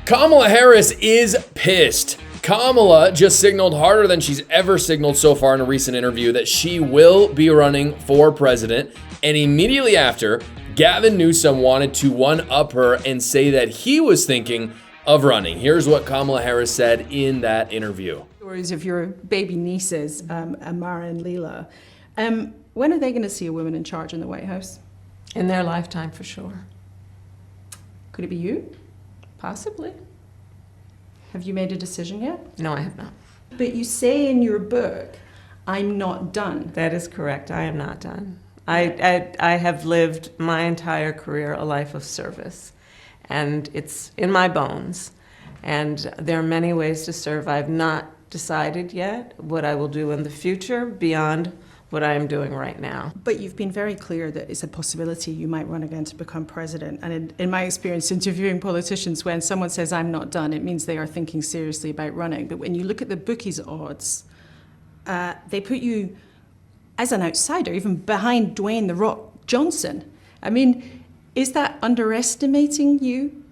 Kamala Harris is pissed. Kamala just signaled harder than she's ever signaled so far in a recent interview that she will be running for president. And immediately after, Gavin Newsom wanted to one-up her and say that he was thinking of running. Here's what Kamala Harris said in that interview. Stories of your baby nieces, Amara and Leela. When are they going to see a woman in charge in the White House? In their lifetime, for sure. Could it be you? Possibly. Have you made a decision yet? No, I have not. But you say in your book, I'm not done. That is correct. I am not done. I have lived my entire career a life of service, and it's in my bones. And there are many ways to serve. I've not decided yet what I will do in the future beyond what I am doing right now. But you've been very clear that it's a possibility you might run again to become president. And in my experience interviewing politicians, when someone says I'm not done, it means they are thinking seriously about running. But when you look at the bookies' odds, they put you as an outsider, even behind Dwayne "The Rock" Johnson. I mean, is that underestimating you?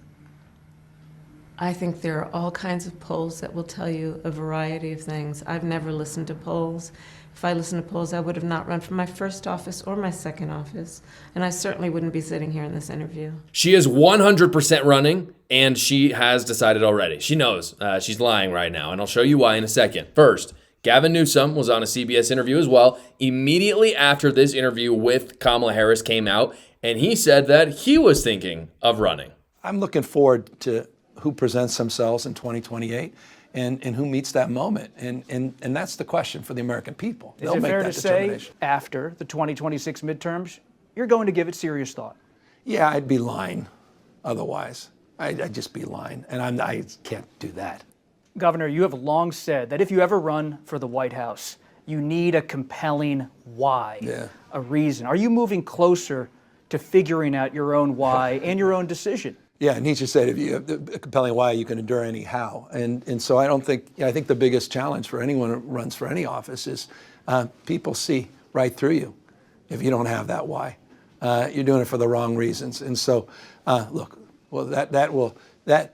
I think there are all kinds of polls that will tell you a variety of things. I've never listened to polls. If I listened to polls, I would have not run for my first office or my second office. And I certainly wouldn't be sitting here in this interview. She is 100% running, and she has decided already. She knows she's lying right now, and I'll show you why in a second. First, Gavin Newsom was on a CBS interview as well immediately after this interview with Kamala Harris came out, and he said that he was thinking of running. I'm looking forward to who presents themselves in 2028 and who meets that moment. And that's the question for the American people. Is it fair to say after the 2026 midterms, you're going to give it serious thought? Yeah, I'd be lying otherwise. I'd just be lying, and I can't do that. Governor, you have long said that if you ever run for the White House, you need a compelling why, a reason. Are you moving closer to figuring out your own why and your own decision? Yeah, Nietzsche said if you have a compelling why, you can endure any how. And so I think the biggest challenge for anyone who runs for any office is people see right through you if you don't have that why. You're doing it for the wrong reasons. And so, that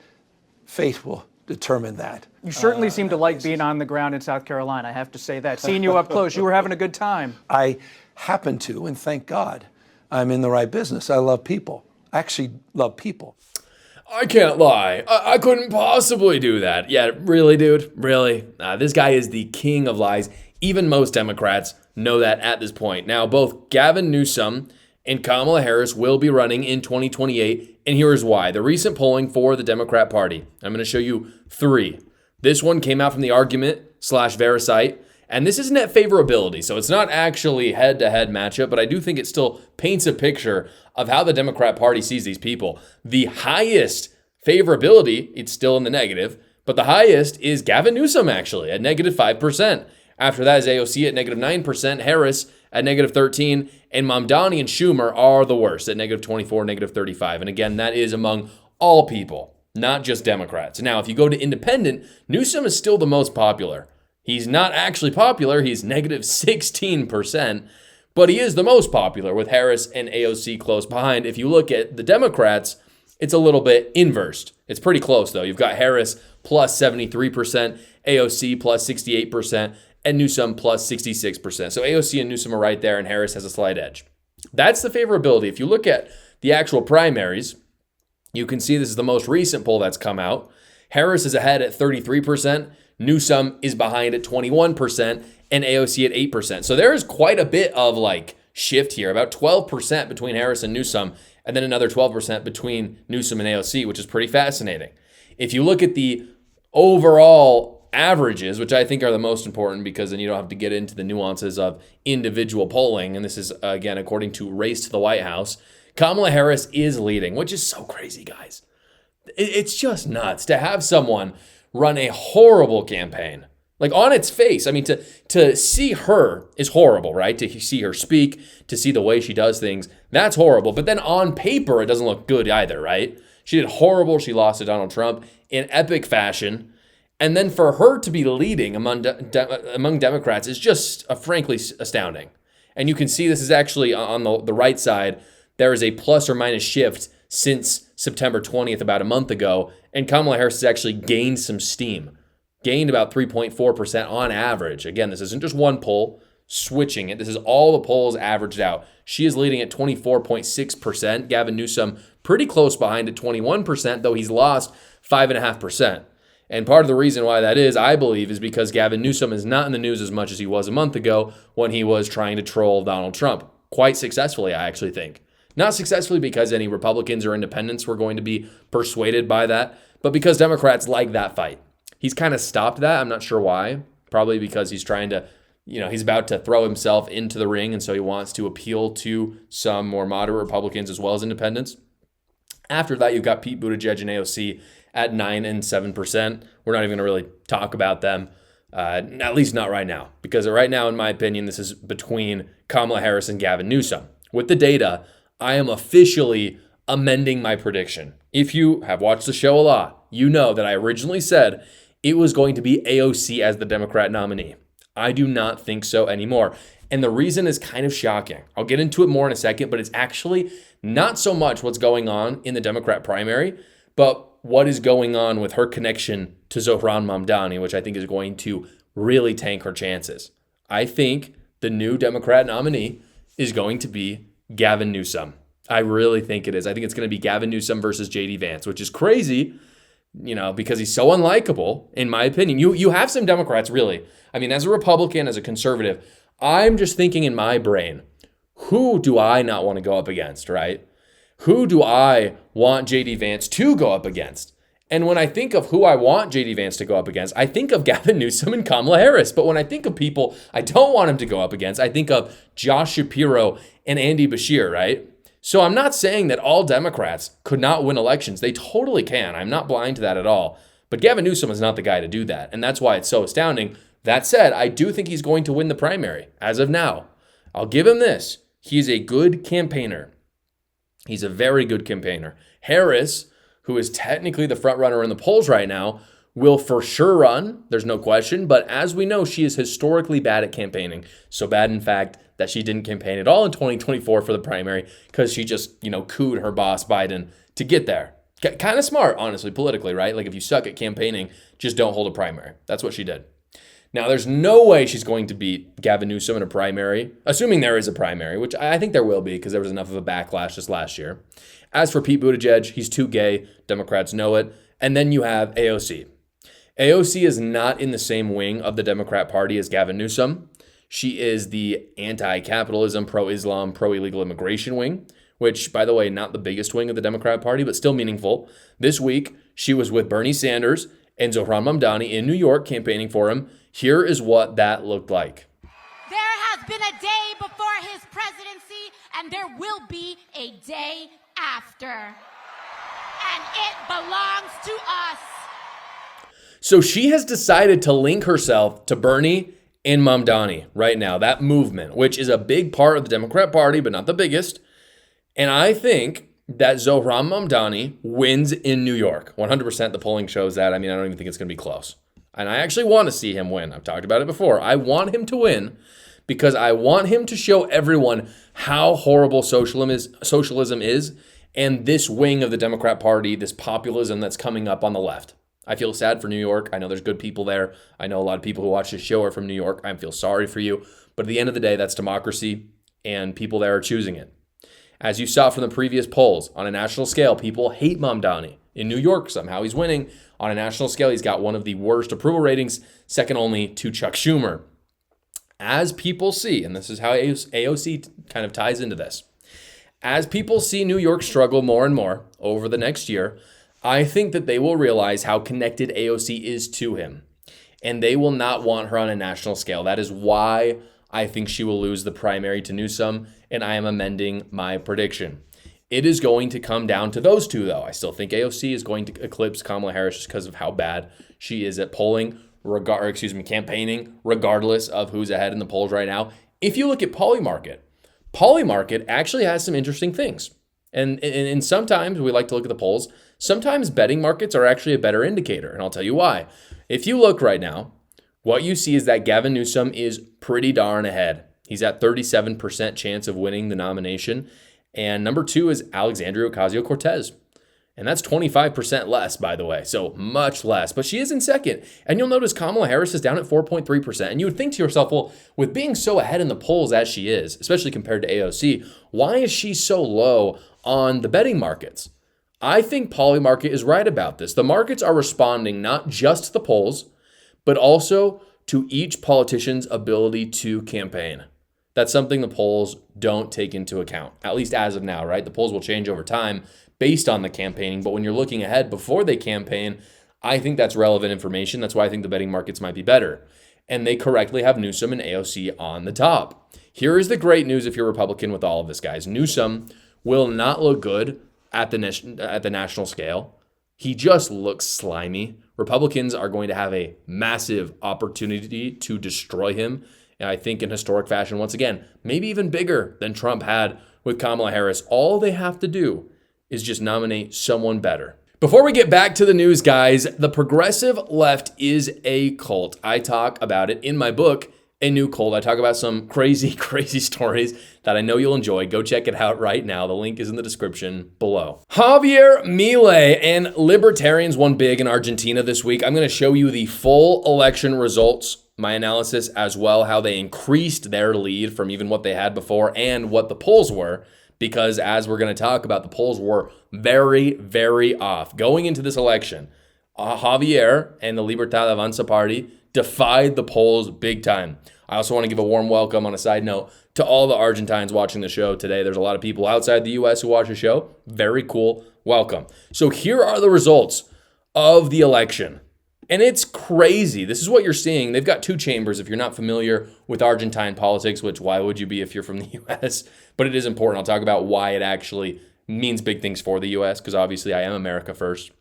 fate will determine that. You certainly seem to like being on the ground in South Carolina, I have to say that. Seeing you up close, you were having a good time. I happen to, and thank God, I'm in the right business. I love people. I actually love people. I can't lie. I couldn't possibly do that. Yeah, really, dude? Really? This guy is the king of lies. Even most Democrats know that at this point. Now, both Gavin Newsom and Kamala Harris will be running in 2028, and here's why. The recent polling for the Democrat Party, I'm going to show you 3. This one came out from the Argument/Verasite, and this is net favorability, so it's not actually head-to-head matchup, but I do think it still paints a picture of how the Democrat Party sees these people. The highest favorability, it's still in the negative, but the highest is Gavin Newsom, actually, at negative 5%. After that is AOC at negative 9%, Harris at negative 13%, and Mamdani and Schumer are the worst at negative 24%, negative 35%. And again, that is among all people, not just Democrats. Now, if you go to independent, Newsom is still the most popular. He's not actually popular. He's negative 16%, but he is the most popular with Harris and AOC close behind. If you look at the Democrats, it's a little bit inversed. It's pretty close, though. You've got Harris plus 73%, AOC plus 68%, and Newsom plus 66%. So AOC and Newsom are right there, and Harris has a slight edge. That's the favorability. If you look at the actual primaries, you can see this is the most recent poll that's come out. Harris is ahead at 33%. Newsom is behind at 21%, and AOC at 8%. So there is quite a bit of shift here, about 12% between Harris and Newsom, and then another 12% between Newsom and AOC, which is pretty fascinating. If you look at the overall averages, which I think are the most important because then you don't have to get into the nuances of individual polling, and this is, again, according to Race to the White House, Kamala Harris is leading, which is so crazy, guys. It's just nuts to have someone run a horrible campaign. On its face, I mean, to see her is horrible, right? To see her speak, to see the way she does things, that's horrible. But then on paper, it doesn't look good either, right? She did horrible. She lost to Donald Trump in epic fashion. And then for her to be leading among Democrats is just frankly astounding. And you can see this is actually on the right side. There is a plus or minus shift since September 20th, about a month ago, and Kamala Harris has actually gained some steam, gained about 3.4% on average. Again, this isn't just one poll, switching it. This is all the polls averaged out. She is leading at 24.6%. Gavin Newsom pretty close behind at 21%, though he's lost 5.5%. And part of the reason why that is, I believe, is because Gavin Newsom is not in the news as much as he was a month ago when he was trying to troll Donald Trump. Quite successfully, I actually think. Not successfully because any Republicans or independents were going to be persuaded by that, but because Democrats like that fight. He's kind of stopped that. I'm not sure why. Probably because he's trying to, he's about to throw himself into the ring, and so he wants to appeal to some more moderate Republicans as well as independents. After that, you've got Pete Buttigieg and AOC at 9% and 7%. We're not even going to really talk about them, at least not right now, because right now, in my opinion, this is between Kamala Harris and Gavin Newsom. With the data, I am officially amending my prediction. If you have watched the show a lot, you know that I originally said it was going to be AOC as the Democrat nominee. I do not think so anymore. And the reason is kind of shocking. I'll get into it more in a second, but it's actually not so much what's going on in the Democrat primary, but what is going on with her connection to Zohran Mamdani, which I think is going to really tank her chances. I think the new Democrat nominee is going to be Gavin Newsom. I really think it is. I think it's going to be Gavin Newsom versus J.D. Vance, which is crazy, because he's so unlikable, in my opinion. You have some Democrats, really. I mean, as a Republican, as a conservative, I'm just thinking in my brain, who do I not want to go up against, right? Who do I want J.D. Vance to go up against? And when I think of who I want J.D. Vance to go up against, I think of Gavin Newsom and Kamala Harris. But when I think of people I don't want him to go up against, I think of Josh Shapiro and Andy Beshear, right? So I'm not saying that all Democrats could not win elections. They totally can. I'm not blind to that at all. But Gavin Newsom is not the guy to do that. And that's why it's so astounding. That said, I do think he's going to win the primary as of now. I'll give him this. He's a good campaigner. He's a very good campaigner. Harris, who is technically the front runner in the polls right now, will for sure run. There's no question. But as we know, she is historically bad at campaigning. So bad, in fact, that she didn't campaign at all in 2024 for the primary because she just, cooed her boss Biden to get there. Kind of smart, honestly, politically, right? Like if you suck at campaigning, just don't hold a primary. That's what she did. Now, there's no way she's going to beat Gavin Newsom in a primary, assuming there is a primary, which I think there will be because there was enough of a backlash this last year. As for Pete Buttigieg, he's too gay. Democrats know it. And then you have AOC. AOC is not in the same wing of the Democrat Party as Gavin Newsom. She is the anti-capitalism, pro-Islam, pro-illegal immigration wing, which, by the way, not the biggest wing of the Democrat Party, but still meaningful. This week, she was with Bernie Sanders and Zohran Mamdani in New York campaigning for him. Here is what that looked like. There has been a day before his presidency, and there will be a day after. And it belongs to us. So she has decided to link herself to Bernie and Mamdani right now, that movement, which is a big part of the Democrat Party, but not the biggest. And I think that Zohran Mamdani wins in New York. 100% the polling shows that. I don't even think it's going to be close. And I actually want to see him win. I've talked about it before. I want him to win because I want him to show everyone how horrible socialism is and this wing of the Democrat Party, this populism that's coming up on the left. I feel sad for New York. I know there's good people there. I know a lot of people who watch this show are from New York. I feel sorry for you. But at the end of the day, that's democracy, and people there are choosing it. As you saw from the previous polls, on a national scale, people hate Mamdani. In New York, somehow he's winning. On a national scale, he's got one of the worst approval ratings, second only to Chuck Schumer. As people see, and this is how AOC kind of ties into this, as people see New York struggle more and more over the next year, I think that they will realize how connected AOC is to him, and they will not want her on a national scale. That is why I think she will lose the primary to Newsom, and I am amending my prediction. It is going to come down to those two, though. I still think AOC is going to eclipse Kamala Harris just because of how bad she is at campaigning, regardless of who's ahead in the polls right now. If you look at Polymarket actually has some interesting things. And sometimes we like to look at the polls. Sometimes betting markets are actually a better indicator, and I'll tell you why. If you look right now, what you see is that Gavin Newsom is pretty darn ahead. He's at 37% chance of winning the nomination. And number 2 is Alexandria Ocasio-Cortez. And that's 25% less, by the way. So much less. But she is in second. And you'll notice Kamala Harris is down at 4.3%. And you would think to yourself, well, with being so ahead in the polls as she is, especially compared to AOC, why is she so low on the betting markets? I think Polymarket is right about this. The markets are responding not just to the polls, but also to each politician's ability to campaign. That's something the polls don't take into account, at least as of now, right? The polls will change over time based on the campaigning, but when you're looking ahead before they campaign, I think that's relevant information. That's why I think the betting markets might be better. And they correctly have Newsom and AOC on the top. Here is the great news if you're Republican with all of this, guys. Newsom will not look good at the national scale. He just looks slimy. Republicans are going to have a massive opportunity to destroy him. And I think in historic fashion, once again, maybe even bigger than Trump had with Kamala Harris. All they have to do is just nominate someone better. Before we get back to the news, guys, the progressive left is a cult. I talk about it in my book, A New Cult. I talk about some crazy, crazy stories that I know you'll enjoy. Go check it out right now. The link is in the description below. Javier Milei and libertarians won big in Argentina this week. I'm going to show you the full election results, my analysis as well, how they increased their lead from even what they had before and what the polls were. Because as we're going to talk about, the polls were very, very off. Going into this election, Javier and the Libertad Avanza party defied the polls big time. I also want to give a warm welcome on a side note to all the Argentines watching the show today. There's a lot of people outside the U.S. who watch the show. Very cool. Welcome. So here are the results of the election. And it's crazy. This is what you're seeing. They've got two chambers. If you're not familiar with Argentine politics, which why would you be if you're from the U.S.? But it is important. I'll talk about why it actually means big things for the U.S. because obviously I am America first.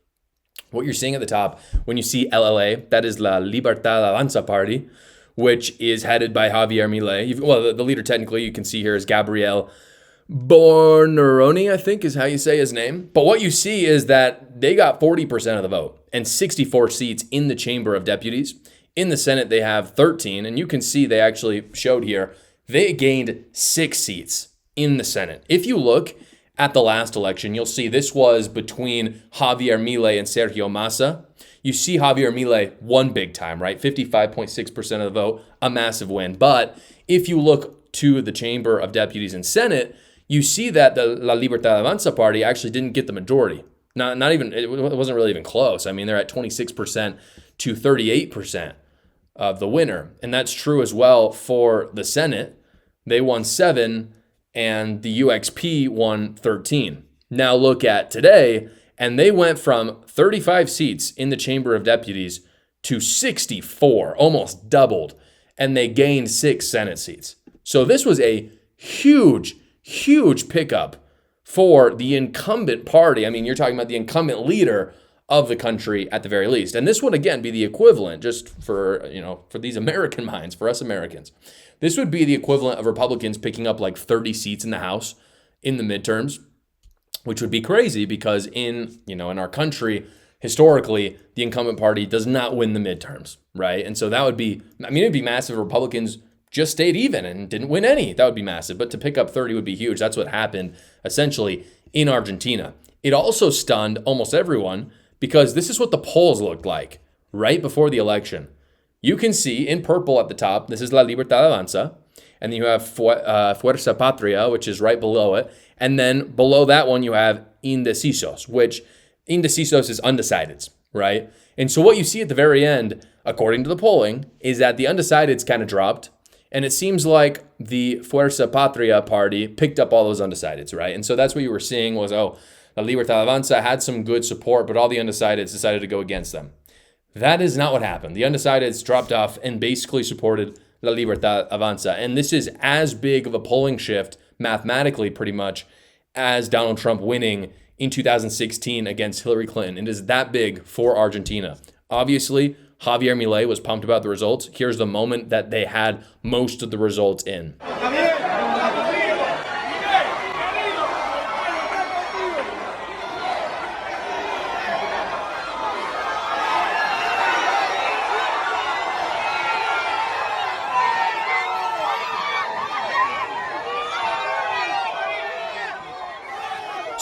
What you're seeing at the top, when you see LLA, that is La Libertad Avanza Party, which is headed by Javier Milei. Well, the leader technically you can see here is Gabriel Borneroni, I think is how you say his name. But what you see is that they got 40% of the vote and 64 seats in the Chamber of Deputies. In the Senate, they have 13. And you can see they actually showed here, they gained 6 seats in the Senate. If you look at the last election, you'll see this was between Javier Milei and Sergio Massa. You see Javier Milei won big time, right? 55.6% of the vote, a massive win. But if you look to the Chamber of Deputies and Senate, you see that the La Libertad Avanza party actually didn't get the majority. Not even, it wasn't really even close. I mean, they're at 26% to 38% of the winner. And that's true as well for the Senate. They won 7 and the UXP won 13. Now look at today, and they went from 35 seats in the Chamber of Deputies to 64, almost doubled, and they gained 6 Senate seats. So this was a huge pickup for the incumbent party. I mean, you're talking about the incumbent leader of the country at the very least. And this would, again, be the equivalent, just for, for these American minds, for us Americans. This would be the equivalent of Republicans picking up like 30 seats in the House in the midterms, which would be crazy because in our country, historically, the incumbent party does not win the midterms, right? And so that would be, it'd be massive if Republicans just stayed even and didn't win any. That would be massive. But to pick up 30 would be huge. That's what happened essentially in Argentina. It also stunned almost everyone because this is what the polls looked like right before the election. You can see in purple at the top, this is La Libertad Avanza, and then you have Fuerza Patria, which is right below it, and then below that one you have Indecisos, which Indecisos is undecideds, right? And so what you see at the very end, according to the polling, is that the undecideds kind of dropped, and it seems like the Fuerza Patria party picked up all those undecideds, right? And so that's what you were seeing was, La Libertad Avanza had some good support, but all the undecideds decided to go against them. That is not what happened. The undecideds dropped off and basically supported La Libertad Avanza. And this is as big of a polling shift, mathematically pretty much, as Donald Trump winning in 2016 against Hillary Clinton. It is that big for Argentina. Obviously, Javier Milei was pumped about the results. Here's the moment that they had most of the results in.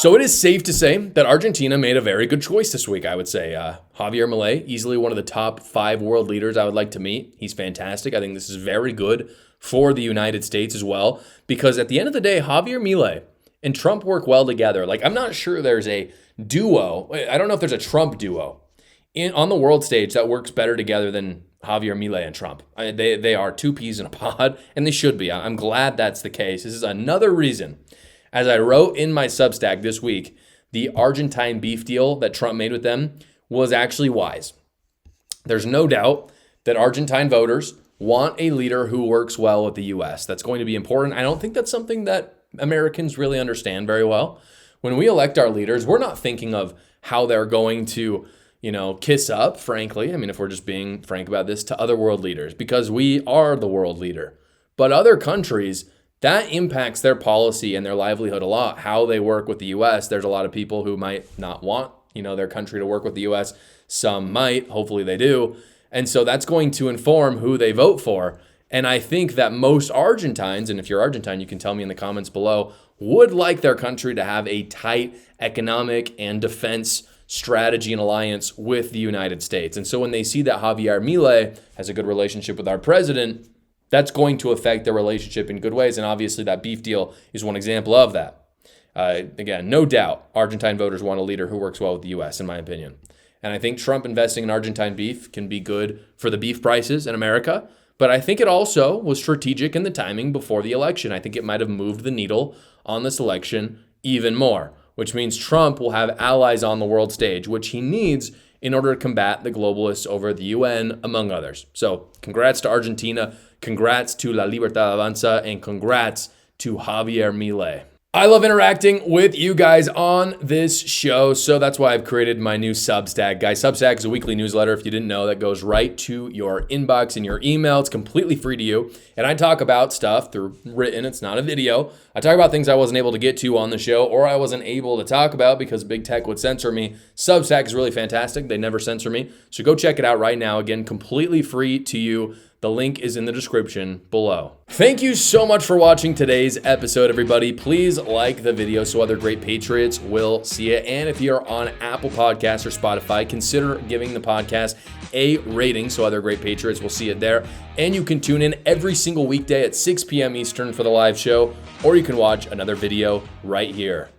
So it is safe to say that Argentina made a very good choice this week, I would say. Javier Milei, easily one of the top 5 world leaders I would like to meet. He's fantastic. I think this is very good for the United States as well, because at the end of the day, Javier Milei and Trump work well together. Like, I'm not sure there's a duo. I don't know if there's a Trump duo on the world stage that works better together than Javier Milei and Trump. They are 2 peas in a pod, and they should be. I'm glad that's the case. This is another reason. As I wrote in my Substack this week, the Argentine beef deal that Trump made with them was actually wise. There's no doubt that Argentine voters want a leader who works well with the U.S. That's going to be important. I don't think that's something that Americans really understand very well. When we elect our leaders, we're not thinking of how they're going to, kiss up, frankly. I mean, if we're just being frank about this, to other world leaders, because we are the world leader. But other countries, that impacts their policy and their livelihood a lot, how they work with the U.S. There's a lot of people who might not want, their country to work with the U.S. Some might, hopefully they do. And so that's going to inform who they vote for. And I think that most Argentines, and if you're Argentine, you can tell me in the comments below, would like their country to have a tight economic and defense strategy and alliance with the United States. And so when they see that Javier Milei has a good relationship with our president, that's going to affect their relationship in good ways. And obviously that beef deal is one example of that. Again, no doubt, Argentine voters want a leader who works well with the U.S., in my opinion. And I think Trump investing in Argentine beef can be good for the beef prices in America. But I think it also was strategic in the timing before the election. I think it might have moved the needle on this election even more, which means Trump will have allies on the world stage, which he needs in order to combat the globalists over the UN, among others. So congrats to Argentina, congrats to La Libertad Avanza, and congrats to Javier Milei. I love interacting with you guys on this show, so that's why I've created my new Substack. Guys, Substack is a weekly newsletter, if you didn't know, that goes right to your inbox in your email. It's completely free to you, and I talk about stuff through written. It's not a video. I talk about things I wasn't able to get to on the show, or I wasn't able to talk about because big tech would censor me. Substack is really fantastic. They never censor me, so go check it out right now. Again, completely free to you. The link is in the description below. Thank you so much for watching today's episode, everybody. Please like the video so other great patriots will see it. And if you're on Apple Podcasts or Spotify, consider giving the podcast a rating so other great patriots will see it there. And you can tune in every single weekday at 6 p.m. Eastern for the live show, or you can watch another video right here.